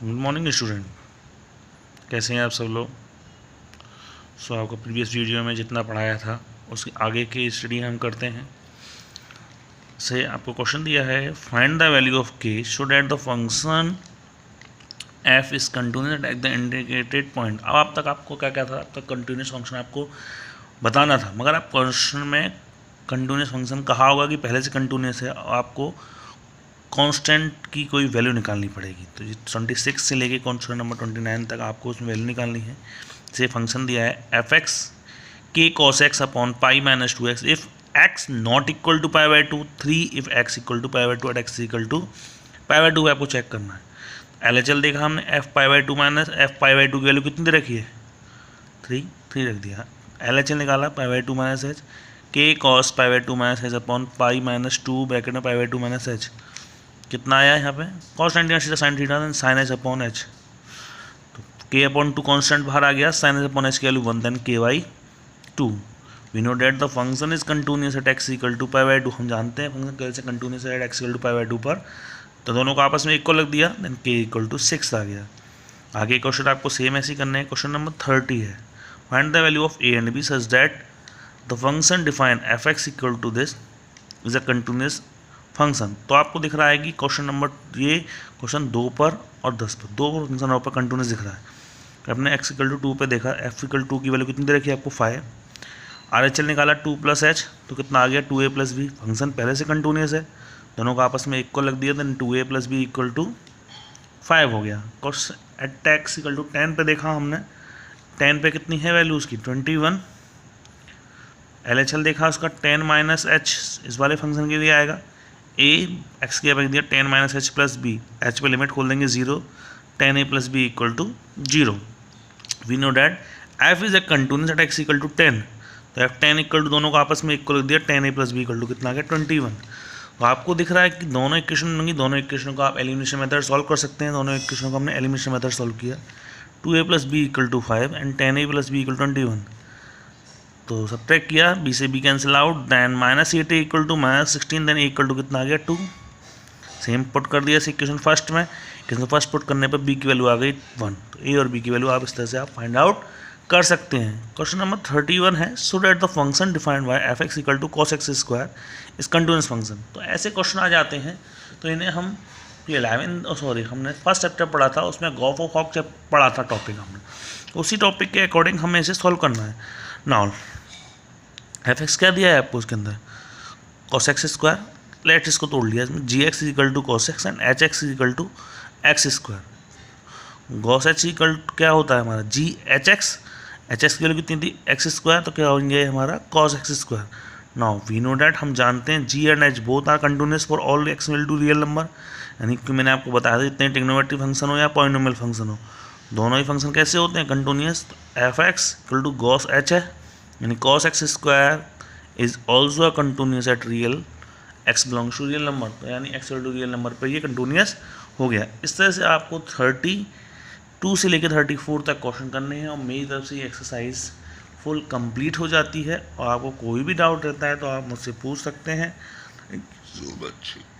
Good morning student, कैसे हैं आप सब लोग। आपको प्रीवियस वीडियो में जितना पढ़ाया था उसके आगे की स्टडी हम करते हैं। से आपको क्वेश्चन दिया है, फाइंड द वैल्यू ऑफ के so that the function F is continuous at the indicated point. अब आप तक आपको क्या क्या था, अब तक कंटिन्यूस फंक्शन आपको बताना था, मगर आप क्वेश्चन में कंटिन्यूस फंक्शन कहा होगा कि पहले से कंटिन्यूस है, आपको कांस्टेंट की कोई वैल्यू निकालनी पड़ेगी। तो 26 से लेके क्वेश्चन नंबर 29 तक आपको उसमें वैल्यू निकालनी है। जैसे फंक्शन दिया है एफ एक्स के cos X upon pi minus 2x if X not equal to pi by 2, 3 if X equal to pi by 2 at X equal to pi by 2 आपको चेक करना है। LHL देखा हमने, F pi by 2 minus F pi by 2 की value कितनी दे रखी है, 3 रख दिया। LHL निकाला पाई बाई 2 माइनस एच, के cos pi by 2 minus H upon pi minus 2 bracket में पाई बाई 2 माइनस एच, कितना आया यहाँ पे cos 90 theta sine theta then sine H upon H. तो के अपॉन 2 कॉन्स्टेंट बाहर आ गया, साइन एच अपॉन एच की value 1 then K by 2। We know that the function is continuous at X equal to pi by 2। हम जानते हैं function कैसे continuous है at X equal to pi by 2 पर, तो दोनों को आपस में इक्वल लग दिया, देन के इक्वल टू 6 आ गया। आगे क्वेश्चन आपको सेम ऐसे ही करने हैं। क्वेश्चन नंबर 30 है, find the value of A and B such that the function define F X equal to this is a continuous function. तो आपको दिख रहा है कि क्वेश्चन नंबर ये क्वेश्चन 2 पर और 10 पर, दो फंक्शन पर कंटिन्यूस दिख रहा है। अपने एक्स इक्वल टू 2 पे देखा, एफ इक्वल 2 की वैल्यू कितनी दे रखी है आपको 5। RHL निकाला 2 प्लस एच, तो कितना आ गया 2a प्लस बी। फंक्शन पहले से कंटिन्यूस है, दोनों को आपस में इक्वल लग दिया, then 2a plus B equal to 5 हो गया। Question at X equal to 10 पे देखा हमने, 10 पे कितनी है वैल्यू उसकी 21। LHL देखा उसका 10 माइनस एच इस वाले फंक्शन के लिए आएगा, ए एक्स की रख दिया 10 minus H plus B, H पे लिमिट खोल देंगे 0, 10a plus B equal to 0। We know that F is a continuous at X equal to 10, तो एफ 10 इक्वल टू दोनों को आपस में इक्वल रख दिया, 10a plus B equal to कितना आ गया 21। तो आपको दिख रहा है कि दोनों इक्वेशन बनेंगी, दोनों इक्वेशनों को आप एलिमिनेशन मेथड सॉल्व कर सकते हैं। दोनों इक्वेशनों को हमने एलिमिनेशन मेथड सॉल्व किया, 2a plus B equal to 5 and 10a plus B equal 21। तो सब्ट्रैक्ट किया, बी से B cancel out, then minus 8a equal to minus 16, then a equal to कितना आ गया 2। सेम पुट कर दिया इक्वेशन फर्स्ट में, इक्वेशन फर्स्ट पुट करने पर b की वैल्यू आ गई 1। तो a और b की वैल्यू आप इस तरह से आप फाइंड आउट कर सकते हैं। क्वेश्चन नंबर 31 है, so that the function defined by F X equal to cos X square is continuous function. तो ऐसे क्वेश्चन आ जाते हैं, तो इन्हें हम 11 हमने फर्स्ट चैप्टर पढ़ा था, उसमें गॉफ ऑफ हॉक पढ़ा था टॉपिक हमने, उसी टॉपिक के अकॉर्डिंग हमें इसे सॉल्व करना है। नाउ एफ एक्स क्या दिया है आपको उसके अंदर, कॉस एक्स स्क्वायर, लेट इसको तोड़ लिया इसमें, G X equal to cos X and H X equal to X square. गॉस एच इक्वल क्या होता है हमारा जी एच एक्स की वैल्यू कितनी थी एक्स स्क्वायर, तो क्या होंगे हमारा cos X square. Now we know that हम जानते हैं G and H both are continuous for all X equal to real number, यानी कि मैंने आपको बताया था जितने ट्रिग्नोमेट्रिक फंक्शन हो या पॉलिनोमियल फंक्शन हो, दोनों ही फंक्शन कैसे होते हैं continuous. F X equal to cos H है, यानी cos X square is also a continuous at real X belongs to real number, तो यानी एक्स टू रियल नंबर पर ये कंटिन्यूस हो गया। इस तरह से आपको 32 से लेकर 34 तक क्वेश्चन करने हैं, और मेरी तरफ से ये एक्सरसाइज फुल कंप्लीट हो जाती है। और आपको कोई भी डाउट रहता है तो आप मुझसे पूछ सकते हैं।